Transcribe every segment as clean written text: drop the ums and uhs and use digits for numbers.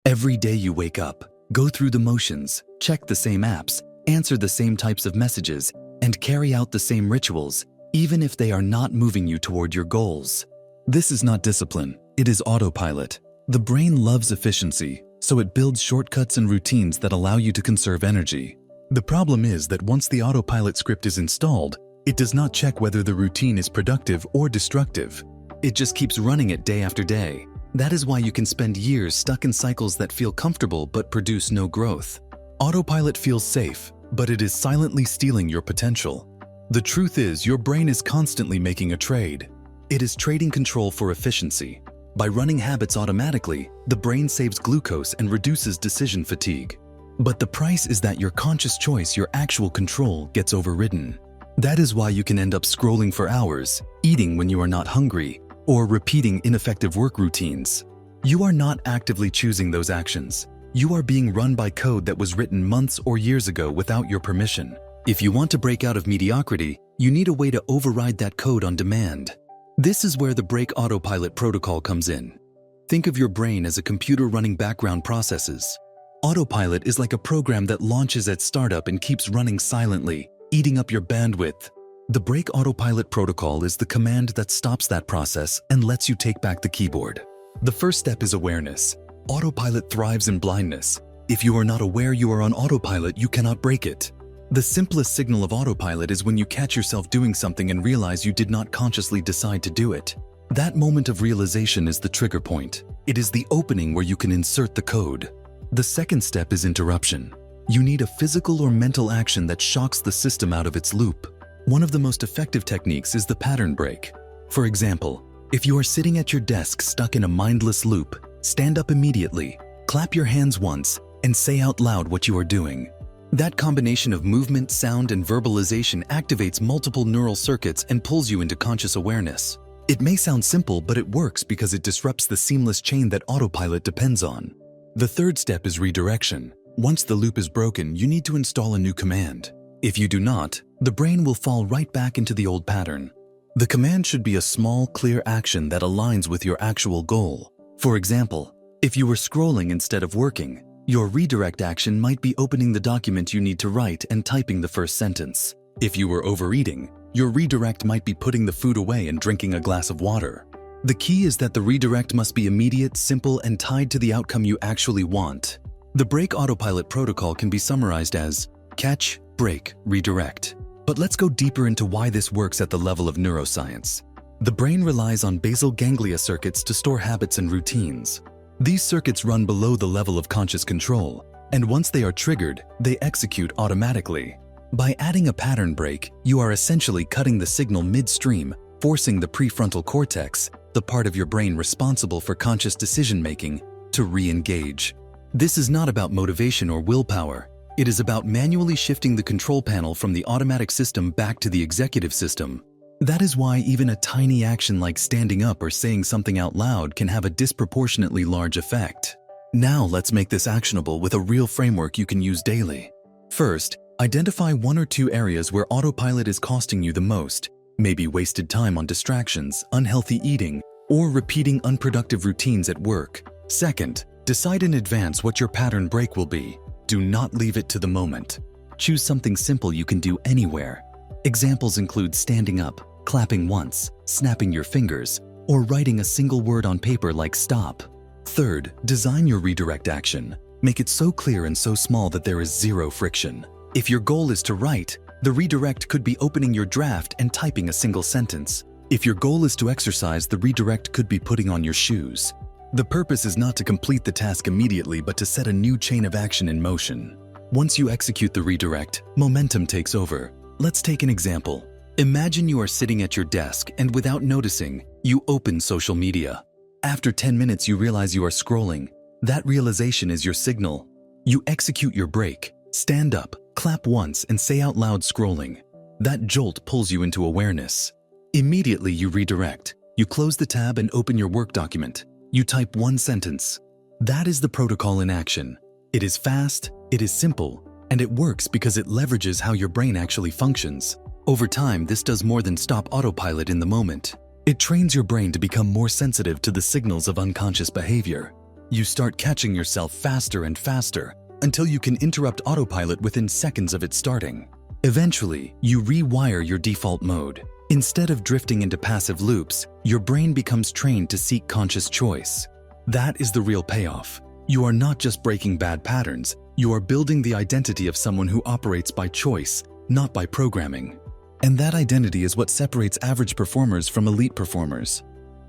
Every day you wake up, go through the motions, check the same apps, answer the same types of messages, and carry out the same rituals, even if they are not moving you toward your goals. This is not discipline, it is autopilot. The brain loves efficiency, so it builds shortcuts and routines that allow you to conserve energy. The problem is that once the autopilot script is installed, it does not check whether the routine is productive or destructive. It just keeps running it day after day. That is why you can spend years stuck in cycles that feel comfortable but produce no growth. Autopilot feels safe, but it is silently stealing your potential. The truth is, your brain is constantly making a trade. It is trading control for efficiency. By running habits automatically, the brain saves glucose and reduces decision fatigue. But the price is that your conscious choice, your actual control, gets overridden. That is why you can end up scrolling for hours, eating when you are not hungry, or repeating ineffective work routines. You are not actively choosing those actions. You are being run by code that was written months or years ago without your permission. If you want to break out of mediocrity, you need a way to override that code on demand. This is where the break autopilot protocol comes in. Think of your brain as a computer running background processes. Autopilot is like a program that launches at startup and keeps running silently, eating up your bandwidth. The break autopilot protocol is the command that stops that process and lets you take back the keyboard. The first step is awareness. Autopilot thrives in blindness. If you are not aware you are on autopilot, you cannot break it. The simplest signal of autopilot is when you catch yourself doing something and realize you did not consciously decide to do it. That moment of realization is the trigger point. It is the opening where you can insert the code. The second step is interruption. You need a physical or mental action that shocks the system out of its loop. One of the most effective techniques is the pattern break. For example, if you are sitting at your desk stuck in a mindless loop, stand up immediately, clap your hands once, and say out loud what you are doing. That combination of movement, sound, and verbalization activates multiple neural circuits and pulls you into conscious awareness. It may sound simple, but it works because it disrupts the seamless chain that autopilot depends on. The third step is redirection. Once the loop is broken, you need to install a new command. If you do not, the brain will fall right back into the old pattern. The command should be a small, clear action that aligns with your actual goal. For example, if you were scrolling instead of working, your redirect action might be opening the document you need to write and typing the first sentence. If you were overeating, your redirect might be putting the food away and drinking a glass of water. The key is that the redirect must be immediate, simple, and tied to the outcome you actually want. The break autopilot protocol can be summarized as catch, break, redirect. But let's go deeper into why this works at the level of neuroscience. The brain relies on basal ganglia circuits to store habits and routines. These circuits run below the level of conscious control, and once they are triggered, they execute automatically. By adding a pattern break, you are essentially cutting the signal midstream, forcing the prefrontal cortex, the part of your brain responsible for conscious decision-making, to re-engage. This is not about motivation or willpower. It is about manually shifting the control panel from the automatic system back to the executive system. That is why even a tiny action like standing up or saying something out loud can have a disproportionately large effect. Now let's make this actionable with a real framework you can use daily. First, identify one or two areas where autopilot is costing you the most, maybe wasted time on distractions, unhealthy eating, or repeating unproductive routines at work. Second, decide in advance what your pattern break will be. Do not leave it to the moment. Choose something simple you can do anywhere. Examples include standing up, clapping once, snapping your fingers, or writing a single word on paper like stop. Third, design your redirect action. Make it so clear and so small that there is zero friction. If your goal is to write, the redirect could be opening your draft and typing a single sentence. If your goal is to exercise, the redirect could be putting on your shoes. The purpose is not to complete the task immediately, but to set a new chain of action in motion. Once you execute the redirect, momentum takes over. Let's take an example. Imagine you are sitting at your desk and without noticing, you open social media. After 10 minutes, you realize you are scrolling. That realization is your signal. You execute your break, stand up, clap once, and say out loud scrolling. That jolt pulls you into awareness. Immediately you redirect. You close the tab and open your work document. You type one sentence. That is the protocol in action. It is fast, it is simple, and it works because it leverages how your brain actually functions. Over time, this does more than stop autopilot in the moment. It trains your brain to become more sensitive to the signals of unconscious behavior. You start catching yourself faster and faster until you can interrupt autopilot within seconds of it starting. Eventually, you rewire your default mode. Instead of drifting into passive loops, your brain becomes trained to seek conscious choice. That is the real payoff. You are not just breaking bad patterns, you are building the identity of someone who operates by choice, not by programming. And that identity is what separates average performers from elite performers.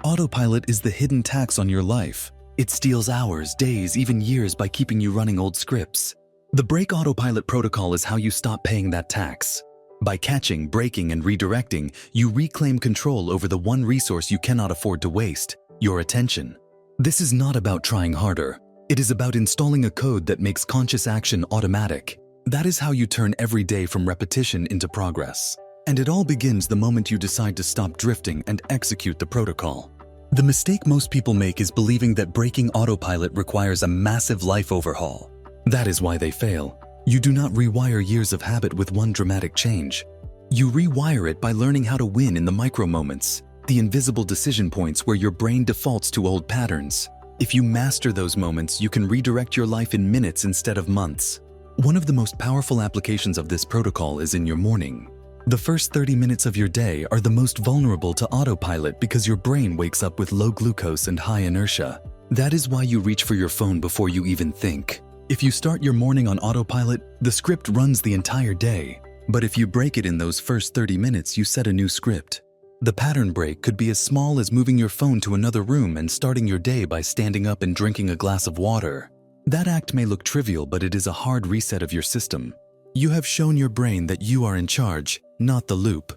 Autopilot is the hidden tax on your life. It steals hours, days, even years by keeping you running old scripts. The break autopilot protocol is how you stop paying that tax. By catching, breaking, and redirecting, you reclaim control over the one resource you cannot afford to waste: your attention. This is not about trying harder. It is about installing a code that makes conscious action automatic. That is how you turn every day from repetition into progress. And it all begins the moment you decide to stop drifting and execute the protocol. The mistake most people make is believing that breaking autopilot requires a massive life overhaul. That is why they fail. You do not rewire years of habit with one dramatic change. You rewire it by learning how to win in the micro moments, the invisible decision points where your brain defaults to old patterns. If you master those moments, you can redirect your life in minutes instead of months. One of the most powerful applications of this protocol is in your morning. The first 30 minutes of your day are the most vulnerable to autopilot because your brain wakes up with low glucose and high inertia. That is why you reach for your phone before you even think. If you start your morning on autopilot, the script runs the entire day. But if you break it in those first 30 minutes, you set a new script. The pattern break could be as small as moving your phone to another room and starting your day by standing up and drinking a glass of water. That act may look trivial, but it is a hard reset of your system. You have shown your brain that you are in charge, not the loop.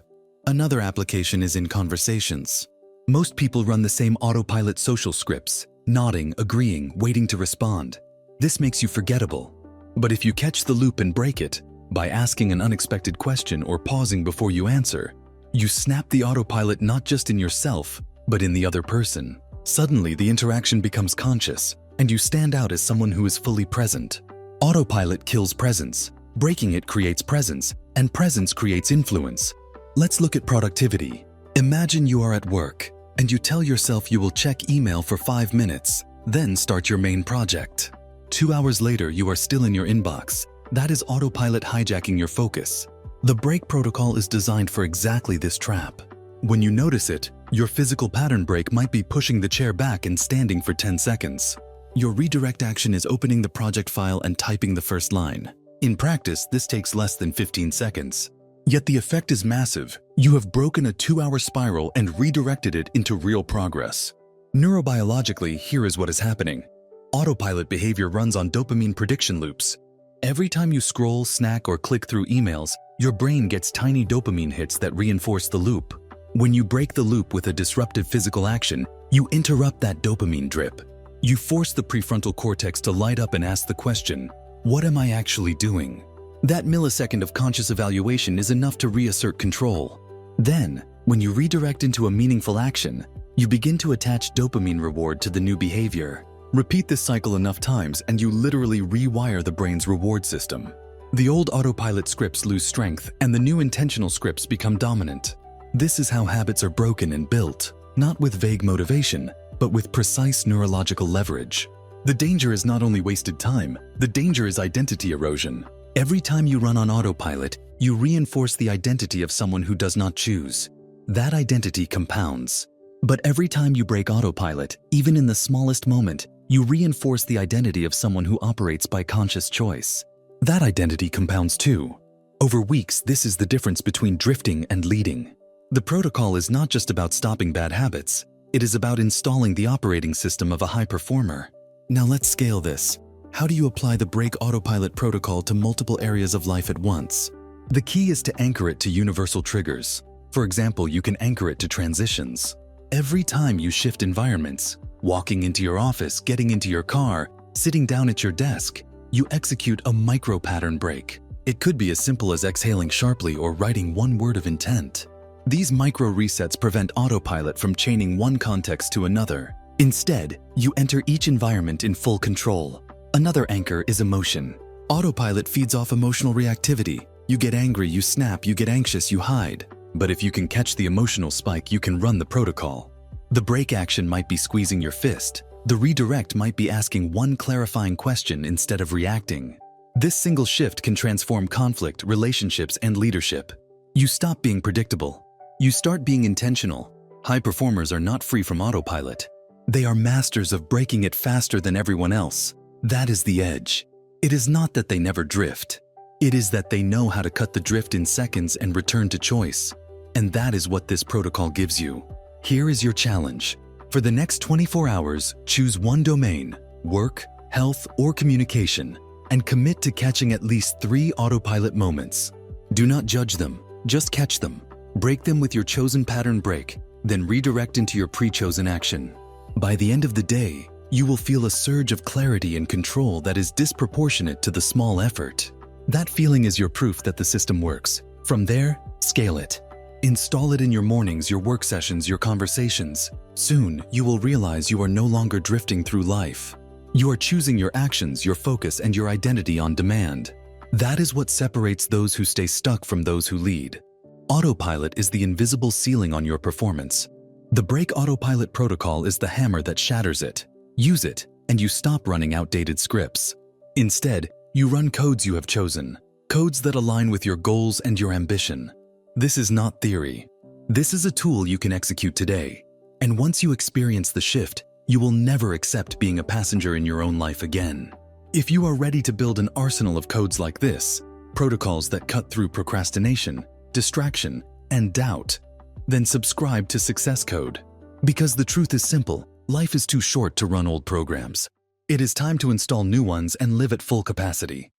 Another application is in conversations. Most people run the same autopilot social scripts, nodding, agreeing, waiting to respond. This makes you forgettable. But if you catch the loop and break it, by asking an unexpected question or pausing before you answer, you snap the autopilot not just in yourself, but in the other person. Suddenly, the interaction becomes conscious, and you stand out as someone who is fully present. Autopilot kills presence. Breaking it creates presence, and presence creates influence. Let's look at productivity. Imagine you are at work, and you tell yourself you will check email for 5 minutes, then start your main project. 2 hours later, you are still in your inbox. That is autopilot hijacking your focus. The break protocol is designed for exactly this trap. When you notice it, your physical pattern break might be pushing the chair back and standing for 10 seconds. Your redirect action is opening the project file and typing the first line. In practice, this takes less than 15 seconds. Yet the effect is massive. You have broken a 2-hour spiral and redirected it into real progress. Neurobiologically, here is what is happening. Autopilot behavior runs on dopamine prediction loops. Every time you scroll, snack, or click through emails, your brain gets tiny dopamine hits that reinforce the loop. When you break the loop with a disruptive physical action, you interrupt that dopamine drip. You force the prefrontal cortex to light up and ask the question, what am I actually doing? That millisecond of conscious evaluation is enough to reassert control. Then, when you redirect into a meaningful action, you begin to attach dopamine reward to the new behavior. Repeat this cycle enough times and you literally rewire the brain's reward system. The old autopilot scripts lose strength and the new intentional scripts become dominant. This is how habits are broken and built, not with vague motivation, but with precise neurological leverage. The danger is not only wasted time, the danger is identity erosion. Every time you run on autopilot, you reinforce the identity of someone who does not choose. That identity compounds. But every time you break autopilot, even in the smallest moment, you reinforce the identity of someone who operates by conscious choice. That identity compounds too. Over weeks, this is the difference between drifting and leading. The protocol is not just about stopping bad habits. It is about installing the operating system of a high performer. Now let's scale this. How do you apply the break autopilot protocol to multiple areas of life at once? The key is to anchor it to universal triggers. For example, you can anchor it to transitions. Every time you shift environments, walking into your office, getting into your car, sitting down at your desk, you execute a micro-pattern break. It could be as simple as exhaling sharply or writing one word of intent. These micro-resets prevent autopilot from chaining one context to another. Instead, you enter each environment in full control. Another anchor is emotion. Autopilot feeds off emotional reactivity. You get angry, you snap, you get anxious, you hide. But if you can catch the emotional spike, you can run the protocol. The break action might be squeezing your fist. The redirect might be asking one clarifying question instead of reacting. This single shift can transform conflict, relationships, and leadership. You stop being predictable. You start being intentional. High performers are not free from autopilot. They are masters of breaking it faster than everyone else. That is the edge. It is not that they never drift. It is that they know how to cut the drift in seconds and return to choice. And that is what this protocol gives you. Here is your challenge. For the next 24 hours, choose one domain, work, health, or communication, and commit to catching at least 3 autopilot moments. Do not judge them, just catch them. Break them with your chosen pattern break, then redirect into your pre-chosen action. By the end of the day, you will feel a surge of clarity and control that is disproportionate to the small effort. That feeling is your proof that the system works. From there, scale it. Install it in your mornings, your work sessions, your conversations. Soon, you will realize you are no longer drifting through life. You are choosing your actions, your focus, and your identity on demand. That is what separates those who stay stuck from those who lead. Autopilot is the invisible ceiling on your performance. The Break Autopilot protocol is the hammer that shatters it. Use it, and you stop running outdated scripts. Instead, you run codes you have chosen, codes that align with your goals and your ambition. This is not theory. This is a tool you can execute today. And once you experience the shift, you will never accept being a passenger in your own life again. If you are ready to build an arsenal of codes like this, protocols that cut through procrastination, distraction, and doubt, then subscribe to Success Code. Because the truth is simple, life is too short to run old programs. It is time to install new ones and live at full capacity.